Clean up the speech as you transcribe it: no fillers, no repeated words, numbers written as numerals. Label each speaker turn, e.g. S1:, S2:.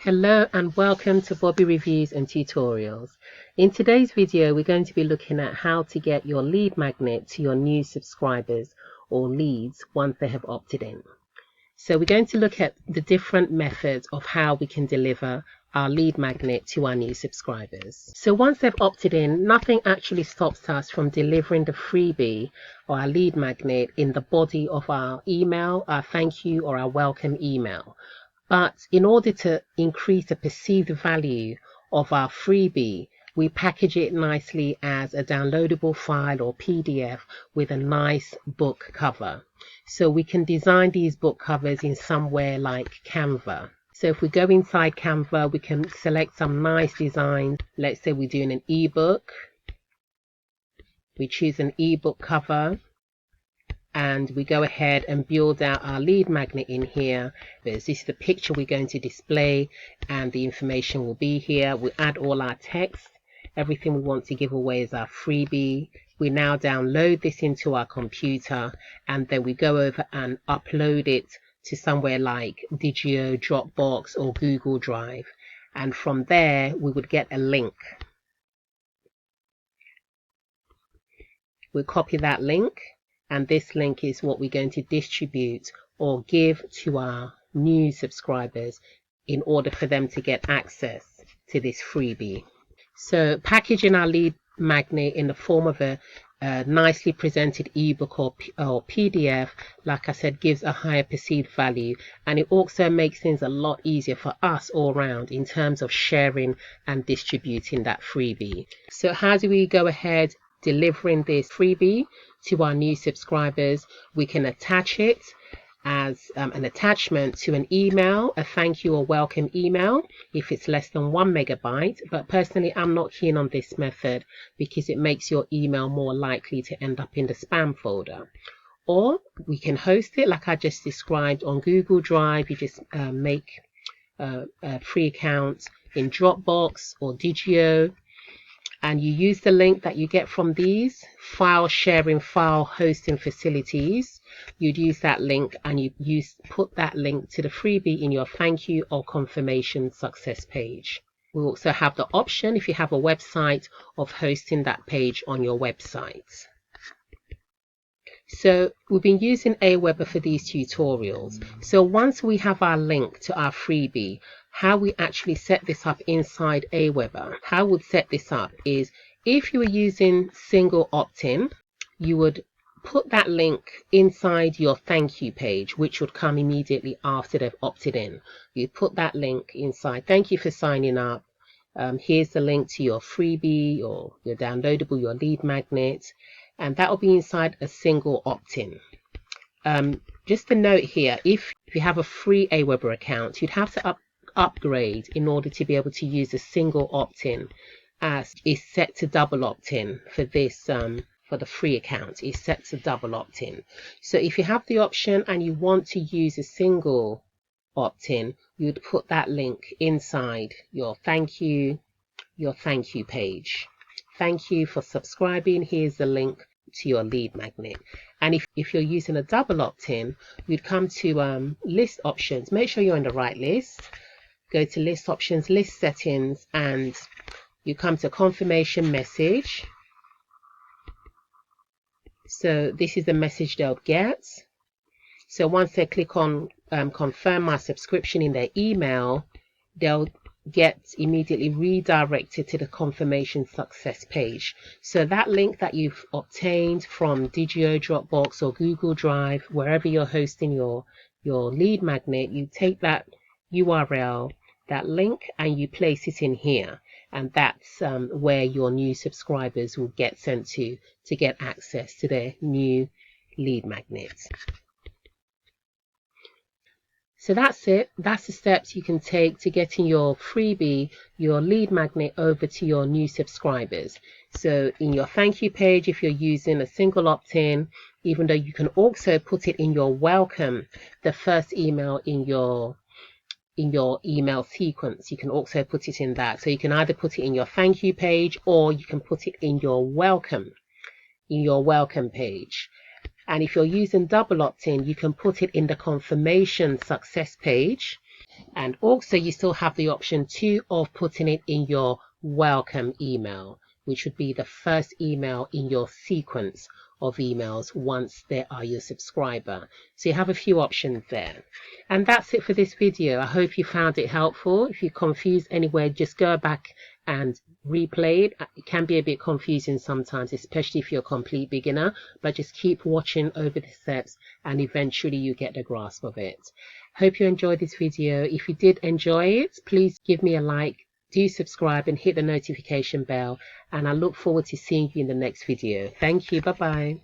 S1: Hello and welcome to Bobby Reviews and Tutorials. In today's video, we're going to be looking at how to get your lead magnet to your new subscribers or leads once they have opted in. So we're going to look at the different methods of how we can deliver our lead magnet to our new subscribers. So once they've opted in, nothing actually stops us from delivering the freebie or our lead magnet in the body of our email, our thank you or our welcome email. But in order to increase the perceived value of our freebie, we package it nicely as a downloadable file or PDF with a nice book cover. So we can design these book covers in somewhere like Canva. So if we go inside Canva, we can select some nice designs. Let's say we're doing an ebook. We choose an ebook cover. And we go ahead and build out our lead magnet in here. This is the picture we're going to display and the information will be here. We add all our text. Everything we want to give away is our freebie. We now download this into our computer and then we go over and upload it to somewhere like Digioh, Dropbox or Google Drive. And from there we would get a link. We'll copy that link. And this link is what we're going to distribute or give to our new subscribers in order for them to get access to this freebie. So packaging our lead magnet in the form of a nicely presented ebook or PDF, like I said, gives a higher perceived value, and it also makes things a lot easier for us all around in terms of sharing and distributing that freebie. So how do we go ahead delivering this freebie to our new subscribers? We can attach it as an attachment to an email, a thank you or welcome email if it's less than 1 megabyte. But personally, I'm not keen on this method because it makes your email more likely to end up in the spam folder. Or we can host it like I just described on Google Drive. You just make a free account in Dropbox or Digioh, and you use the link that you get from these file sharing, file hosting facilities. You'd use that link and you put that link to the freebie in your thank you or confirmation success page. We also have the option, if you have a website, of hosting that page on your website. So we've been using Aweber for these tutorials. So once we have our link to our freebie, how we actually set this up inside Aweber, how we'd set this up is if you were using single opt-in, you would put that link inside your thank you page, which would come immediately after they've opted in. You put that link inside. Thank you for signing up. Here's the link to your freebie or your downloadable, your lead magnet. And that will be inside a single opt-in. Just a note here, if you have a free Aweber account, you'd have to upgrade in order to be able to use a single opt-in, as is set to double opt-in for this for the free account is set to double opt-in. So if you have the option and you want to use a single opt-in, you'd put that link inside your thank you page. Thank you for subscribing. Here's the link to your lead magnet. And if you're using a double opt-in, you'd come to list options. Make sure you're on the right list. Go to list options, list settings, and you come to confirmation message. So this is the message they'll get. So once they click on confirm my subscription in their email, they'll get immediately redirected to the confirmation success page. So that link that you've obtained from Digioh, Dropbox or Google Drive, wherever you're hosting your lead magnet, you take that URL, that link, and you place it in here, and that's where your new subscribers will get sent to get access to their new lead magnet. So that's it. That's the steps you can take to getting your freebie, your lead magnet, over to your new subscribers. So in your thank you page, if you're using a single opt-in, even though you can also put it in your welcome, the first email in your email sequence, you can also put it in that. So you can either put it in your thank you page or you can put it in your welcome page. And if you're using double opt-in, you can put it in the confirmation success page. And also you still have the option too of putting it in your welcome email, which would be the first email in your sequence of emails once they are your subscriber. So you have a few options there. And that's it for this video. I hope you found it helpful. If you're confused anywhere, just go back and replay it. It can be a bit confusing sometimes, especially if you're a complete beginner, but just keep watching over the steps and eventually you get the grasp of it. Hope you enjoyed this video. If you did enjoy it, please give me a like, do subscribe and hit the notification bell, and I look forward to seeing you in the next video. Thank you. Bye bye.